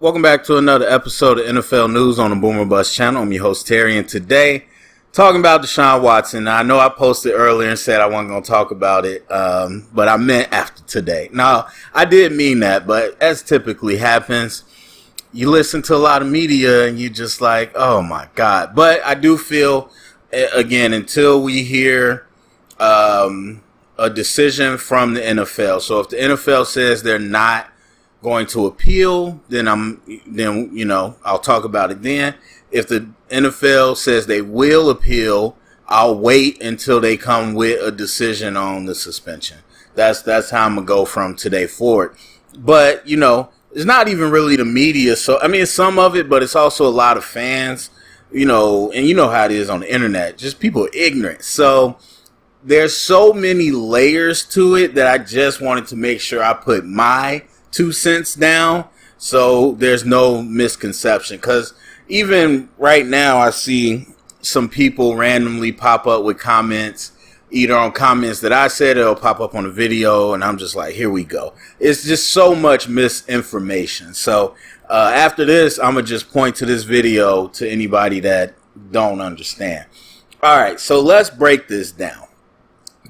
Welcome back to another episode of NFL News on the Boomer Bust channel. I'm your host, Terry, and today, talking about Deshaun Watson. Now, I know I posted earlier and said I wasn't going to talk about it, but I meant after today. Now, I did mean that, but as typically happens, you listen to a lot of media and you just like, oh my God. But I do feel, again, until we hear a decision from the NFL. So if the NFL says they're not going to appeal, then I'll talk about it then. If the NFL says they will appeal, I'll wait until they come with a decision on the suspension. That's how I'm gonna go from today forward. But it's not even really the media. So I mean, it's some of it, but it's also a lot of fans. And you know how it is on the internet. Just people are ignorant. So there's so many layers to it that I just wanted to make sure I put my 2 cents down so there's no misconception, because even right now I see some people randomly pop up with comments, either on comments that I said, it'll pop up on a video, and I'm just like, here we go. It's just so much misinformation. So after this, I'm gonna just point to this video to anybody that don't understand. All right, so let's break this down.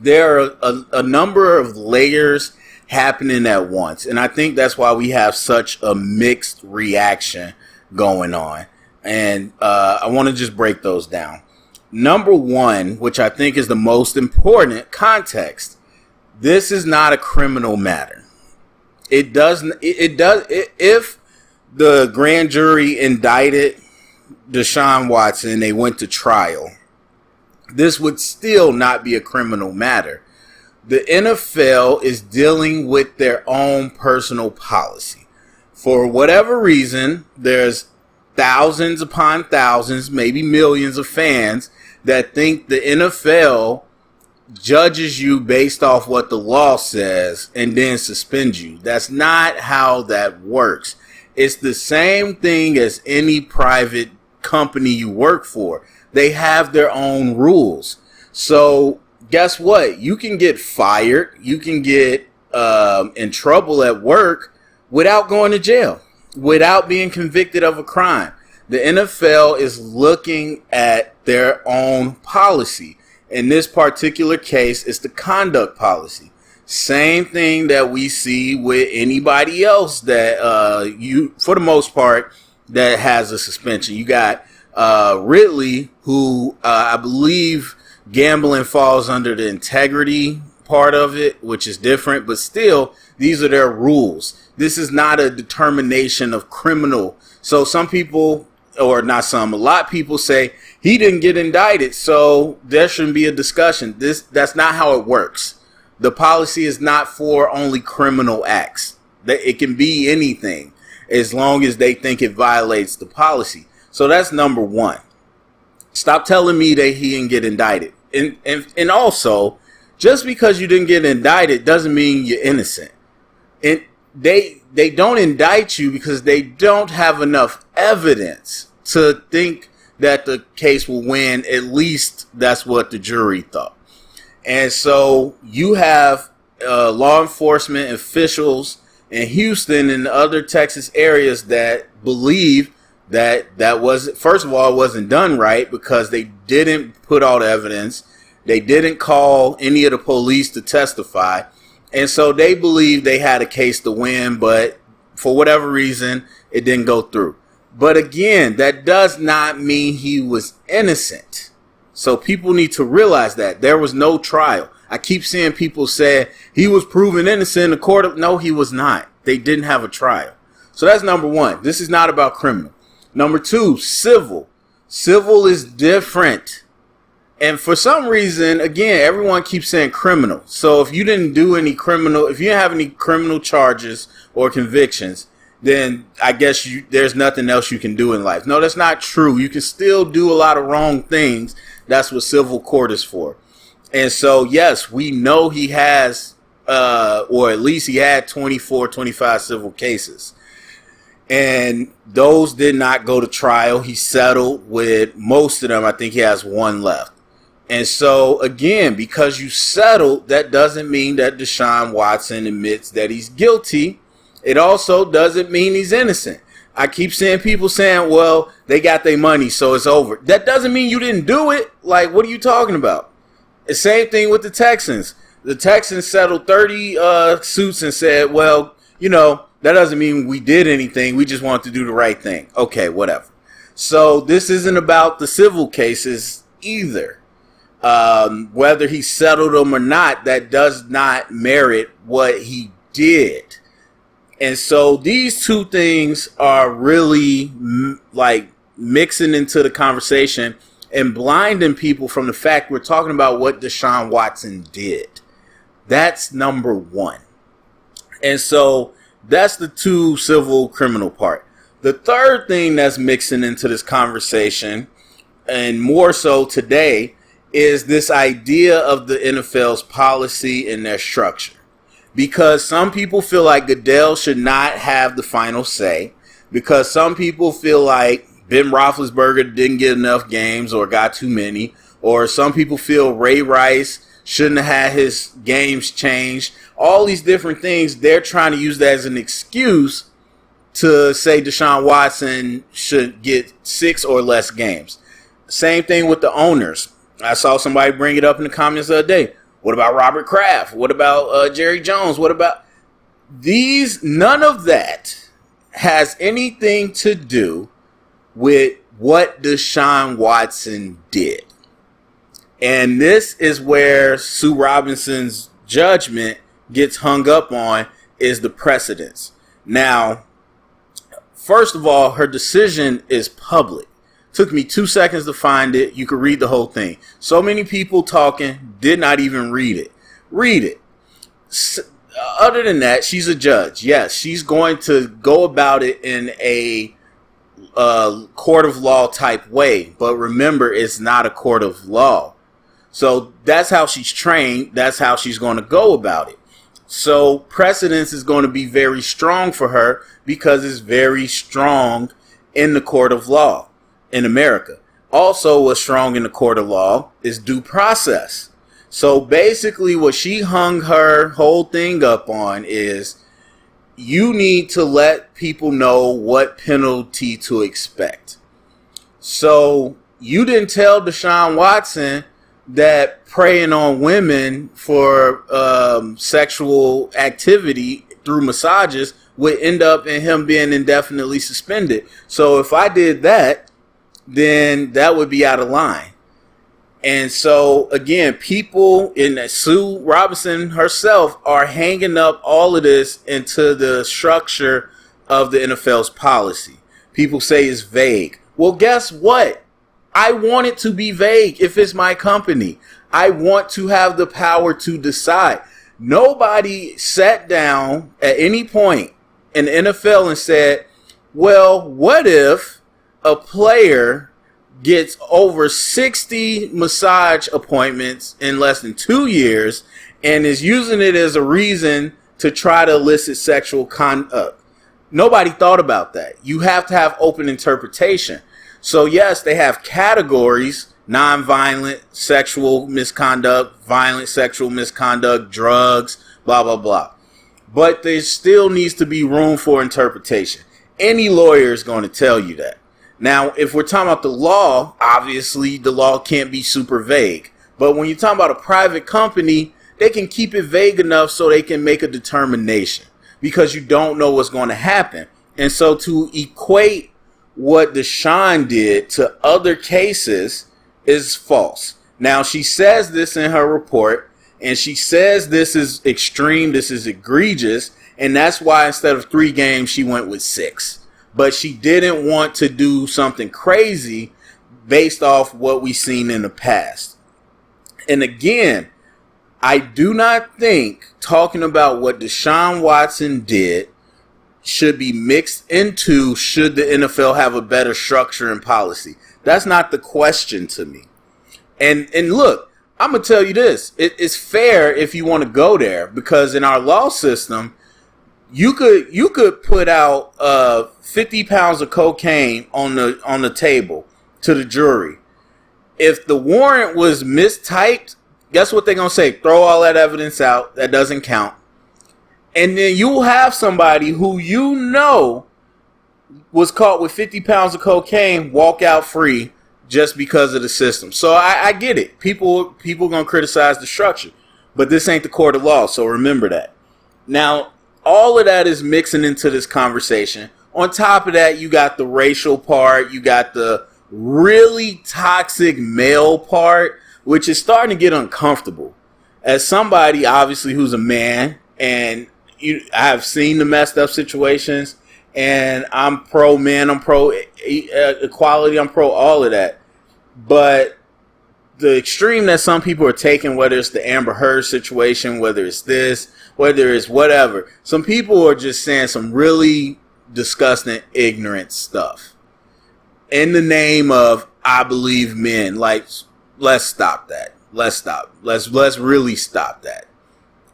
There are a number of layers happening at once, and I think that's why we have such a mixed reaction going on, and I want to just break those down. Number one, which I think is the most important, context. This is not a criminal matter. If the grand jury indicted Deshaun Watson, they went to trial, this would still not be a criminal matter. The NFL is dealing with their own personal policy. For whatever reason, there's thousands upon thousands, maybe millions of fans that think the NFL judges you based off what the law says and then suspends you. That's not how that works. It's the same thing as any private company you work for. They have their own rules. So guess what? You can get fired. You can get in trouble at work without going to jail, without being convicted of a crime. The NFL is looking at their own policy. In this particular case, it's the conduct policy. Same thing that we see with anybody else that for the most part, that has a suspension. You got Ridley, who I believe gambling falls under the integrity part of it, which is different, but still, these are their rules. This is not a determination of criminal. So some people, or not some, a lot of people say he didn't get indicted, so there shouldn't be a discussion. That's not how it works. The policy is not for only criminal acts. It can be anything as long as they think it violates the policy. So that's number one. Stop telling me that he didn't get indicted. And also, just because you didn't get indicted doesn't mean you're innocent. They don't indict you because they don't have enough evidence to think that the case will win. At least that's what the jury thought. And so you have law enforcement officials in Houston and other Texas areas that believe that was, first of all, it wasn't done right because they didn't put all the evidence. They didn't call any of the police to testify. And so they believe they had a case to win, but for whatever reason, it didn't go through. But again, that does not mean he was innocent. So people need to realize that there was no trial. I keep seeing people say he was proven innocent in the court of, no, he was not. They didn't have a trial. So that's number one. This is not about criminal. Number two, civil. Civil is different. And for some reason, again, everyone keeps saying criminal. So if you didn't do any criminal, if you didn't have any criminal charges or convictions, then I guess there's nothing else you can do in life. No, that's not true. You can still do a lot of wrong things. That's what civil court is for. And so, yes, we know he has, or at least he had 24, 25 civil cases. And those did not go to trial. He settled with most of them. I think he has one left. And so, again, because you settled, that doesn't mean that Deshaun Watson admits that he's guilty. It also doesn't mean he's innocent. I keep seeing people saying, well, they got their money, so it's over. That doesn't mean you didn't do it. Like, what are you talking about? The same thing with the Texans. The Texans settled 30 suits and said, well, that doesn't mean we did anything. We just wanted to do the right thing. Okay, whatever. So this isn't about the civil cases either. Whether he settled them or not, that does not merit what he did. And so these two things are really like mixing into the conversation and blinding people from the fact we're talking about what Deshaun Watson did. That's number one. And so that's the two civil criminal part. The third thing that's mixing into this conversation, and more so today, is this idea of the NFL's policy and their structure. Because some people feel like Goodell should not have the final say. Because some people feel like Ben Roethlisberger didn't get enough games or got too many. Or some people feel Ray Rice shouldn't have had his games changed. All these different things, they're trying to use that as an excuse to say Deshaun Watson should get 6 or less games. Same thing with the owners. I saw somebody bring it up in the comments the other day. What about Robert Kraft? What about Jerry Jones? What about these? None of that has anything to do with what Deshaun Watson did. And this is where Sue Robinson's judgment gets hung up on, is the precedence. Now, first of all, her decision is public. Took me 2 seconds to find it. You could read the whole thing. So many people talking, did not even read it. Read it. Other than that, she's a judge. Yes, she's going to go about it in a court of law type way. But remember, it's not a court of law. So that's how she's trained. That's how she's going to go about it. So precedence is going to be very strong for her because it's very strong in the court of law in America. Also, what's strong in the court of law is due process. So basically what she hung her whole thing up on is you need to let people know what penalty to expect. So you didn't tell Deshaun Watson that preying on women for sexual activity through massages would end up in him being indefinitely suspended. So if I did that, then that would be out of line. And so, again, people in Sue Robinson herself are hanging up all of this into the structure of the NFL's policy. People say it's vague. Well, guess what? I want it to be vague if it's my company. I want to have the power to decide. Nobody sat down at any point in the NFL and said, well, what if a player gets over 60 massage appointments in less than 2 years and is using it as a reason to try to elicit sexual conduct? Nobody thought about that. You have to have open interpretation. So yes, they have categories: nonviolent sexual misconduct, violent sexual misconduct, drugs, blah, blah, blah. But there still needs to be room for interpretation. Any lawyer is going to tell you that. Now, if we're talking about the law, obviously the law can't be super vague. But when you're talking about a private company, they can keep it vague enough so they can make a determination because you don't know what's going to happen. And so to equate what Deshaun did to other cases is false. Now, she says this in her report, and she says this is extreme, this is egregious, and that's why instead of 3 games, she went with 6. But she didn't want to do something crazy based off what we've seen in the past. And again, I do not think talking about what Deshaun Watson did should be mixed into should the NFL have a better structure and policy. That's not the question to me. And look, I'm going to tell you this. It's fair if you want to go there, because in our law system, you could put out 50 pounds of cocaine on the table to the jury. If the warrant was mistyped, guess what they're going to say? Throw all that evidence out. That doesn't count. And then you'll have somebody who was caught with 50 pounds of cocaine, walk out free just because of the system. So I get it. People gonna criticize the structure, but this ain't the court of law. So remember that. Now, all of that is mixing into this conversation. On top of that, you got the racial part. You got the really toxic male part, which is starting to get uncomfortable. As somebody, obviously, who's a man, and I have seen the messed up situations, and I'm pro man, I'm pro equality, I'm pro all of that. But the extreme that some people are taking, whether it's the Amber Heard situation, whether it's this, whether it's whatever, some people are just saying some really disgusting, ignorant stuff in the name of I believe men. Like, let's stop that. Let's really stop that.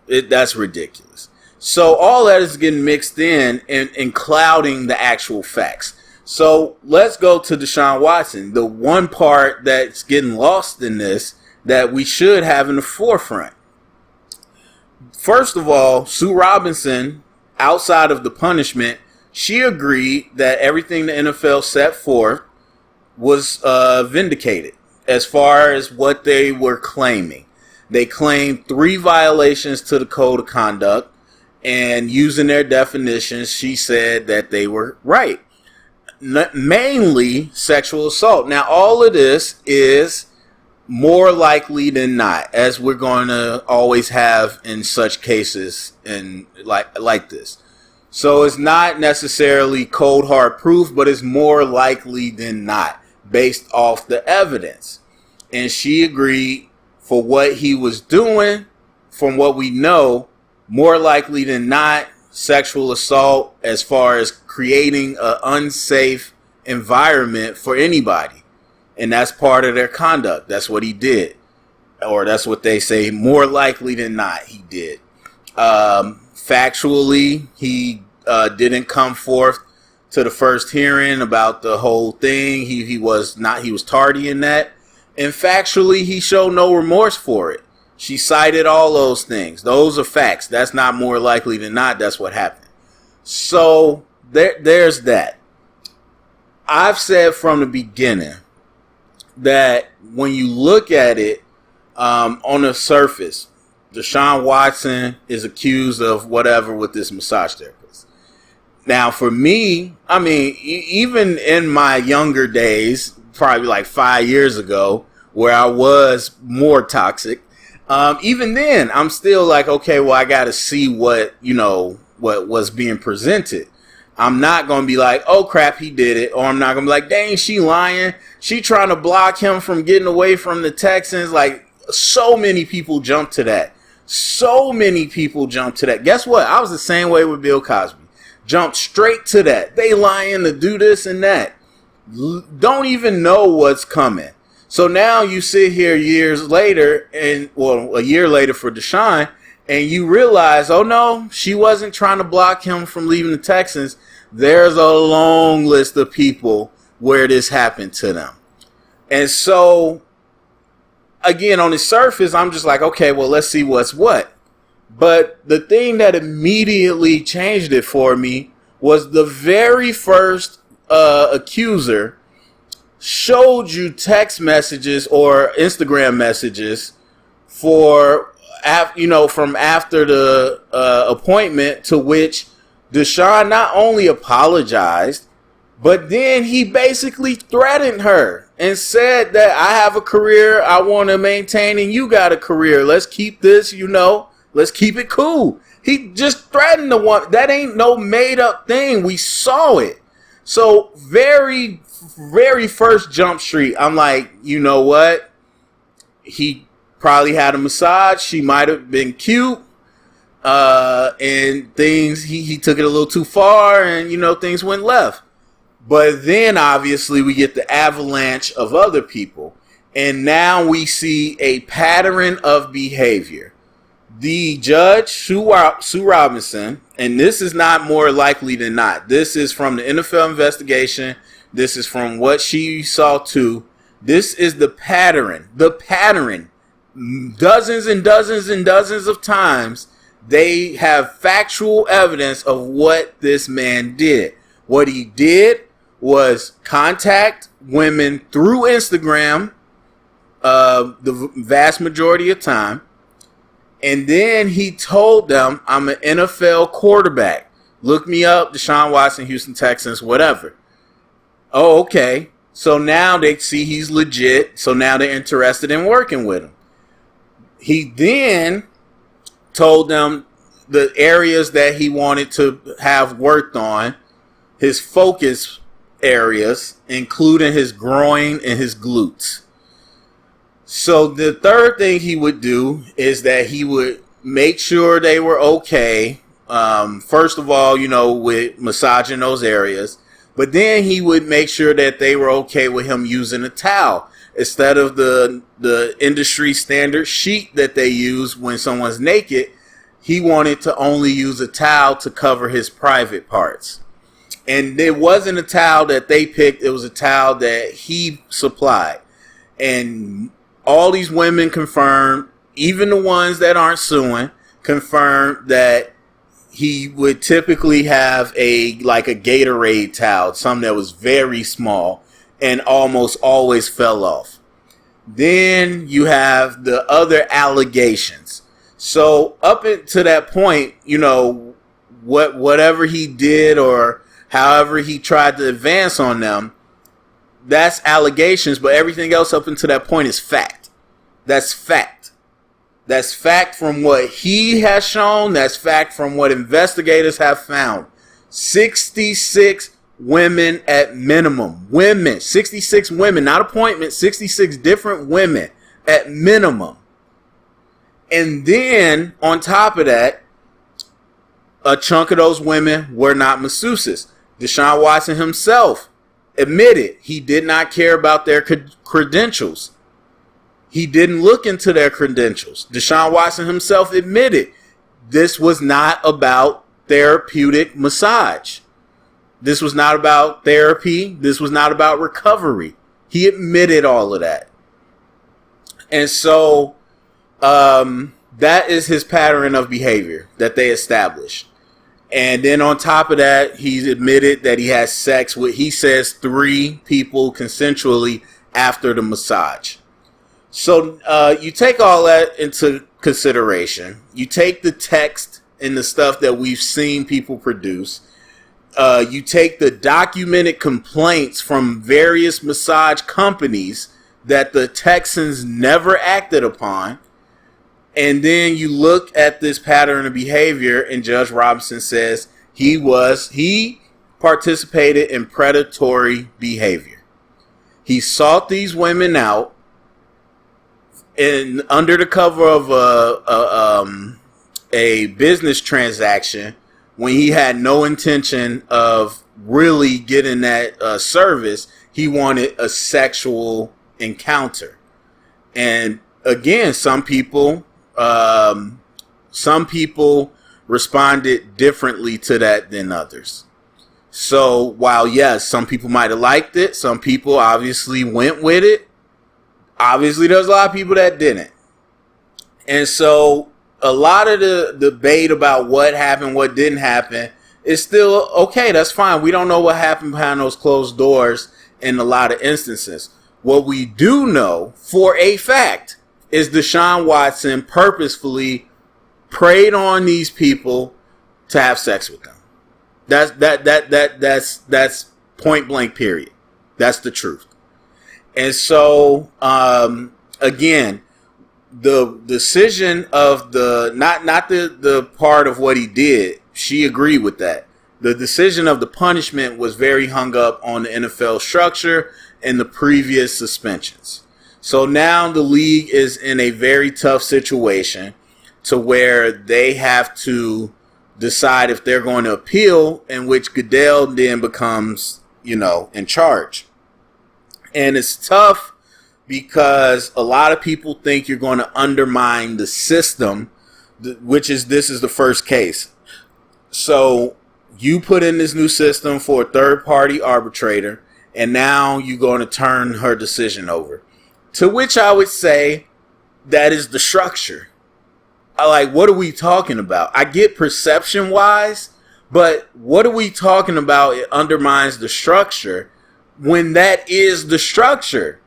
That's ridiculous. So all that is getting mixed in and clouding the actual facts. So let's go to Deshaun Watson. The one part that's getting lost in this that we should have in the forefront. First of all, Sue Robinson, outside of the punishment, she agreed that everything the NFL set forth was vindicated as far as what they were claiming. They claimed 3 violations to the code of conduct. And using their definitions, she said that they were right. Mainly sexual assault. Now, all of this is more likely than not, as we're going to always have in such cases and like this. So it's not necessarily cold hard proof, but it's more likely than not based off the evidence. And she agreed for what he was doing, from what we know, more likely than not, sexual assault as far as creating an unsafe environment for anybody. And that's part of their conduct. That's what he did. Or that's what they say, more likely than not, he did. Factually, he didn't come forth to the first hearing about the whole thing. He was tardy in that. And factually, he showed no remorse for it. She cited all those things. Those are facts. That's not more likely than not. That's what happened. So there's that. I've said from the beginning that when you look at it on the surface, Deshaun Watson is accused of whatever with this massage therapist. Now, for me, I mean, even in my younger days, probably like 5 years ago, where I was more toxic, even then, I'm still like, okay, well, I got to see what was being presented. I'm not going to be like, oh, crap, he did it. Or I'm not going to be like, dang, she lying. She trying to block him from getting away from the Texans. Like, so many people jump to that. Guess what? I was the same way with Bill Cosby. Jumped straight to that. They lying to do this and that. Don't even know what's coming. So now you sit here years later, a year later for Deshaun, and you realize, oh no, she wasn't trying to block him from leaving the Texans. There's a long list of people where this happened to them. And so, again, on the surface, I'm just like, okay, well, let's see what's what. But the thing that immediately changed it for me was the very first accuser showed you text messages or Instagram messages from after the appointment, to which Deshaun not only apologized, but then he basically threatened her and said that I have a career I want to maintain and you got a career. Let's keep this, let's keep it cool. He just threatened the one. That ain't no made up thing. We saw it. So very, very first jump street, I'm like, you know what? He probably had a massage. She might have been cute. And things, he took it a little too far and, things went left. But then obviously we get the avalanche of other people. And now we see a pattern of behavior. The judge, Sue Robinson, and this is not more likely than not. This is from the NFL investigation. This is from what she saw too. This is the pattern. The pattern. Dozens and dozens and dozens of times, they have factual evidence of what this man did. What he did was contact women through Instagram the vast majority of time. And then he told them, I'm an NFL quarterback. Look me up, Deshaun Watson, Houston Texans, whatever. Oh, okay. So now they see he's legit. So now they're interested in working with him. He then told them the areas that he wanted to have worked on, his focus areas, including his groin and his glutes. So the third thing he would do is that he would make sure they were okay. First of all, with massaging those areas. But then he would make sure that they were okay with him using a towel instead of the industry standard sheet that they use when someone's naked. He wanted to only use a towel to cover his private parts. And it wasn't a towel that they picked. It was a towel that he supplied. And all these women confirmed, even the ones that aren't suing, confirmed that he would typically have a Gatorade towel, something that was very small and almost always fell off. Then you have the other allegations. So up to that point, whatever he did or however he tried to advance on them, that's allegations, but everything else up until that point is fact. That's fact. That's fact from what he has shown. That's fact from what investigators have found. 66 women at minimum. 66 women, not appointments, 66 different women at minimum. And then, on top of that, a chunk of those women were not masseuses. Deshaun Watson himself admitted he did not care about their credentials. He didn't look into their credentials. Deshaun Watson himself admitted this was not about therapeutic massage. This was not about therapy. This was not about recovery. He admitted all of that. And so that is his pattern of behavior that they established. And then on top of that, he's admitted that he has sex with, he says, 3 people consensually after the massage. So you take all that into consideration. You take the text and the stuff that we've seen people produce. You take the documented complaints from various massage companies that the Texans never acted upon. And then you look at this pattern of behavior, and Judge Robinson says he participated in predatory behavior. He sought these women out and under the cover of a business transaction when he had no intention of really getting that service. He wanted a sexual encounter. And again, some people responded differently to that than others. So while, yes, some people might have liked it, some people obviously went with it. Obviously, there's a lot of people that didn't. And so a lot of the debate about what happened, what didn't happen is still okay. That's fine. We don't know what happened behind those closed doors in a lot of instances. What we do know for a fact is Deshaun Watson purposefully preyed on these people to have sex with them. That's point blank, period. That's the truth. And so, again, the decision of not the part of what he did, she agreed with that. The decision of the punishment was very hung up on the NFL structure and the previous suspensions. So now the league is in a very tough situation to where they have to decide if they're going to appeal, in which Goodell then becomes, in charge. And it's tough because a lot of people think you're going to undermine the system, this is the first case. So you put in this new system for a third-party arbitrator, and now you're going to turn her decision over. To which I would say that is the structure. What are we talking about? I get perception-wise, But what are we talking about? It undermines the structure when that is the structure.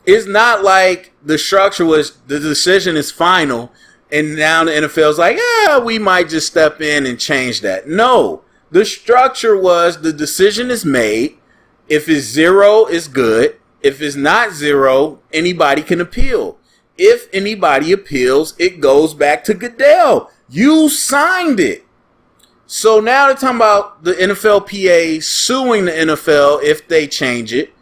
It's not like the structure was the decision is final and now the NFL's like, yeah, we might just step in and change that. No, the structure was the decision is made. If it's 0, it's good. If it's not 0, anybody can appeal. If anybody appeals, it goes back to Goodell. You signed it. So now they're talking about the NFLPA suing the NFL if they change it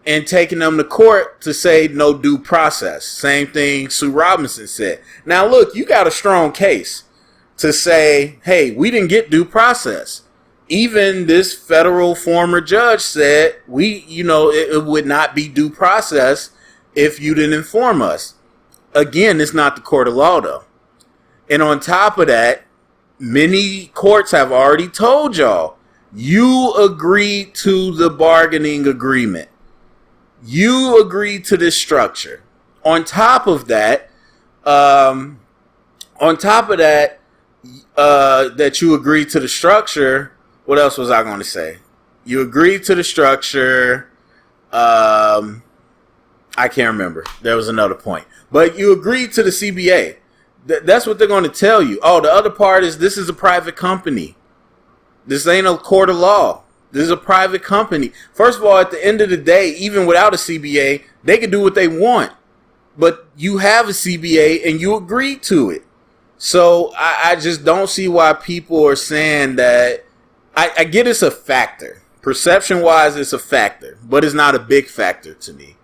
and taking them to court to say no due process. Same thing Sue Robinson said. Now, look, you got a strong case to say, hey, we didn't get due process. Even this federal former judge said it would not be due process if you didn't inform us. Again, it's not the court of law, though. And on top of that, many courts have already told y'all, you agreed to the bargaining agreement. You agreed to this structure. On top of that, that you agreed to the structure. What else was I going to say? You agreed to the structure. I can't remember. There was another point. But you agreed to the CBA. That's what they're going to tell you. Oh, the other part is this is a private company. This ain't a court of law. This is a private company. First of all, at the end of the day, even without a CBA, they can do what they want. But you have a CBA and you agreed to it. So I just don't see why people are saying that. I get it's a factor. Perception-wise, it's a factor. But it's not a big factor to me.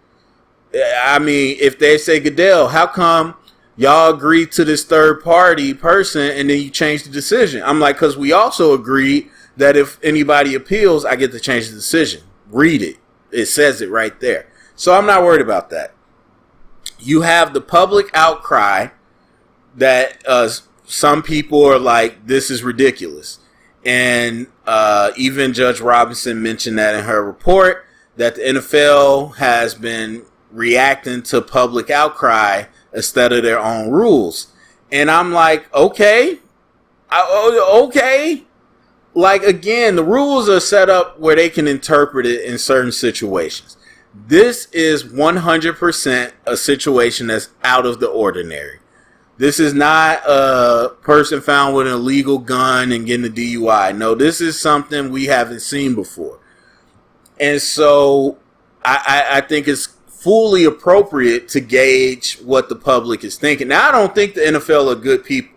I mean, if they say, Goodell, how come y'all agreed to this third-party person and then you changed the decision? I'm like, because we also agreed that if anybody appeals, I get to change the decision. Read it. It says it right there. So I'm not worried about that. You have the public outcry that some people are like, this is ridiculous. And even Judge Robinson mentioned that in her report, that the NFL has been reacting to public outcry instead of their own rules. And I'm like, okay. Like, again, the rules are set up where they can interpret it in certain situations. This is 100% a situation that's out of the ordinary. This is not a person found with an illegal gun and getting a DUI. No, this is something we haven't seen before. And so I think it's fully appropriate to gauge what the public is thinking. Now, I don't think the NFL are good people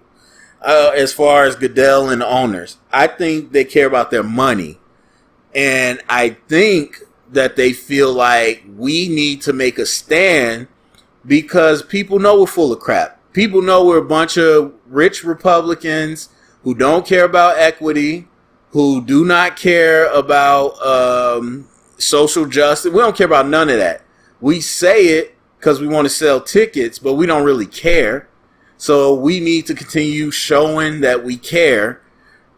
as far as Goodell and the owners. I think they care about their money. And I think that they feel like we need to make a stand because people know we're full of crap. People know we're a bunch of rich Republicans who don't care about equity, who do not care about social justice. We don't care about none of that. We say it because we want to sell tickets, but we don't really care. So we need to continue showing that we care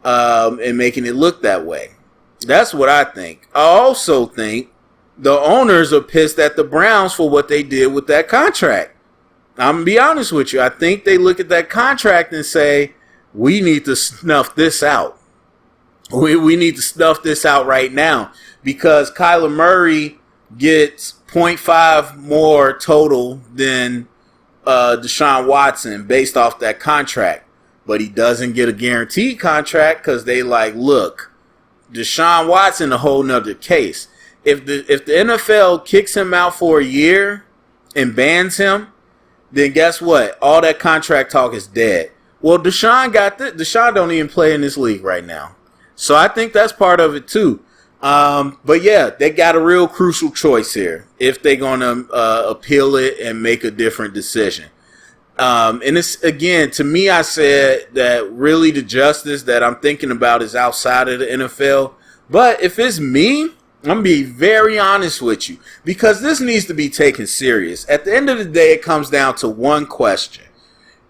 and making it look that way. That's what I think. I also think the owners are pissed at the Browns for what they did with that contract. I'm going to be honest with you. I think they look at that contract and say, we need to snuff this out. We need to snuff this out right now because Kyler Murray gets 0.5 more total than Deshaun Watson based off that contract. But he doesn't get a guaranteed contract because they like, look, Deshaun Watson a whole nother case. If the NFL kicks him out for a year and bans him, then guess what? All that contract talk is dead. Well, Deshaun got this. Deshaun don't even play in this league right now. So I think that's part of it too. But yeah, they got a real crucial choice here if they're going to appeal it and make a different decision. And it's, again, to me, I said that really the justice that I'm thinking about is outside of the NFL. But if it's me, I'm going to be very honest with you because this needs to be taken serious. At the end of the day, it comes down to one question.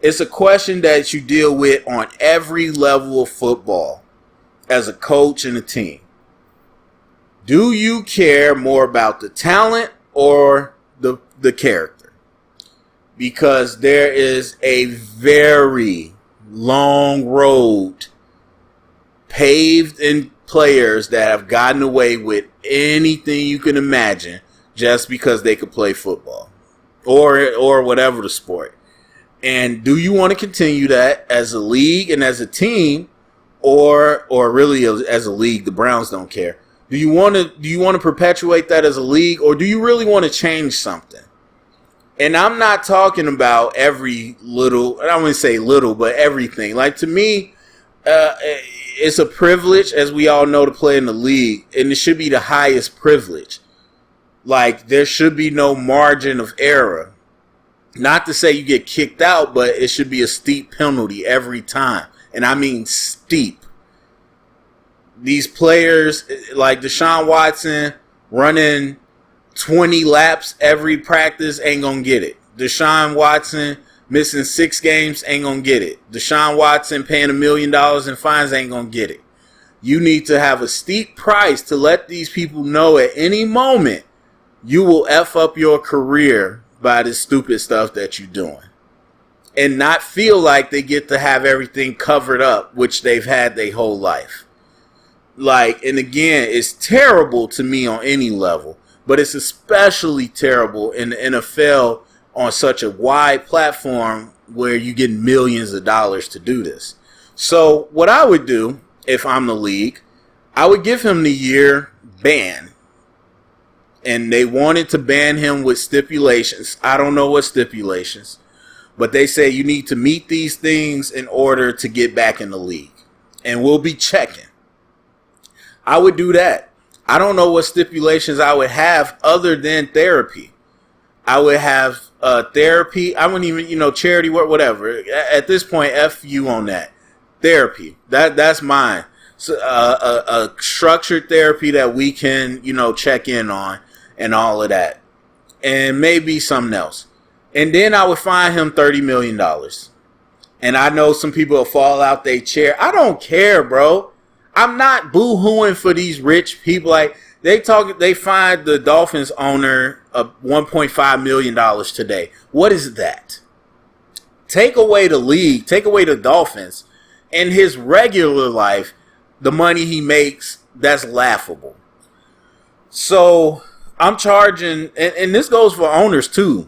It's a question that you deal with on every level of football as a coach and a team. Do you care more about the talent or the character? Because there is a very long road paved in players that have gotten away with anything you can imagine just because they could play football or whatever the sport. And do you want to continue that as a league and as a team, or really as a league? The Browns don't care. Do you want to perpetuate that as a league, or do you really want to change something? And I'm not talking about every little, I don't want to say little, but everything. Like, to me, it's a privilege, as we all know, to play in the league, and it should be the highest privilege. Like, there should be no margin of error. Not to say you get kicked out, but it should be a steep penalty every time. And I mean steep. These players like Deshaun Watson running 20 laps every practice ain't going to get it. Deshaun Watson missing 6 games ain't going to get it. Deshaun Watson paying $1 million in fines ain't going to get it. You need to have a steep price to let these people know at any moment you will F up your career by this stupid stuff that you're doing. And not feel like they get to have everything covered up, which they've had their whole life. Like, and again, it's terrible to me on any level, but it's especially terrible in the NFL on such a wide platform where you get millions of dollars to do this. So what I would do if I'm the league, I would give him the year ban. And they wanted to ban him with stipulations. I don't know what stipulations, but they say you need to meet these things in order to get back in the league. And we'll be checking. I would do that. I don't know what stipulations I would have other than therapy. I would have therapy. I wouldn't even, charity work, whatever. At this point, F you on that. Therapy. That's mine. So, a structured therapy that we can, check in on and all of that. And maybe something else. And then I would fine him $30 million. And I know some people will fall out their chair. I don't care, bro. I'm not boo-hooing for these rich people. Like, they fined the Dolphins owner of $1.5 million today. What is that? Take away the league, take away the Dolphins, and his regular life, the money he makes, that's laughable. So I'm charging, and this goes for owners too.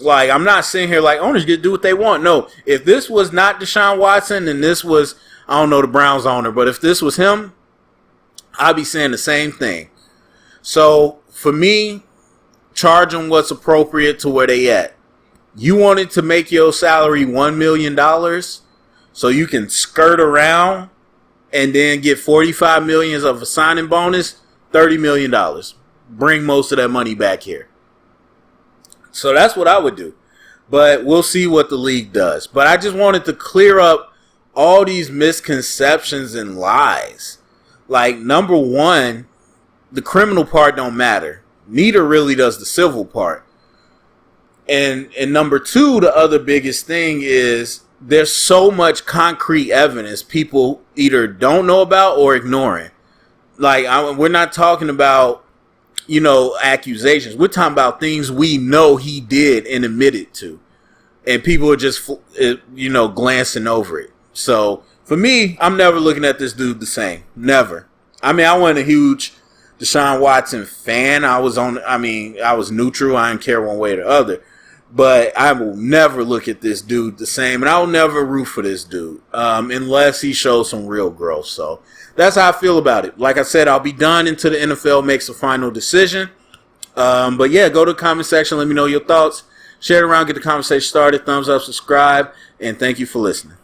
Like, I'm not sitting here like owners get to do what they want. No, if this was not Deshaun Watson and this was, I don't know, the Browns owner, but if this was him, I'd be saying the same thing. So for me, charge them what's appropriate to where they at. You wanted to make your salary $1 million so you can skirt around and then get $45 million of a signing bonus, $30 million. Bring most of that money back here. So that's what I would do. But we'll see what the league does. But I just wanted to clear up all these misconceptions and lies. Like, number one, the criminal part don't matter. Neither really does the civil part. And number two, the other biggest thing is there's so much concrete evidence people either don't know about or ignoring. Like, we're not talking about, accusations. We're talking about things we know he did and admitted to. And people are just, glancing over it. So, for me, I'm never looking at this dude the same. Never. I mean, I wasn't a huge Deshaun Watson fan. I was neutral. I didn't care one way or the other. But I will never look at this dude the same. And I will never root for this dude unless he shows some real growth. So that's how I feel about it. Like I said, I'll be done until the NFL makes a final decision. But yeah, go to the comment section. Let me know your thoughts. Share it around. Get the conversation started. Thumbs up, subscribe. And thank you for listening.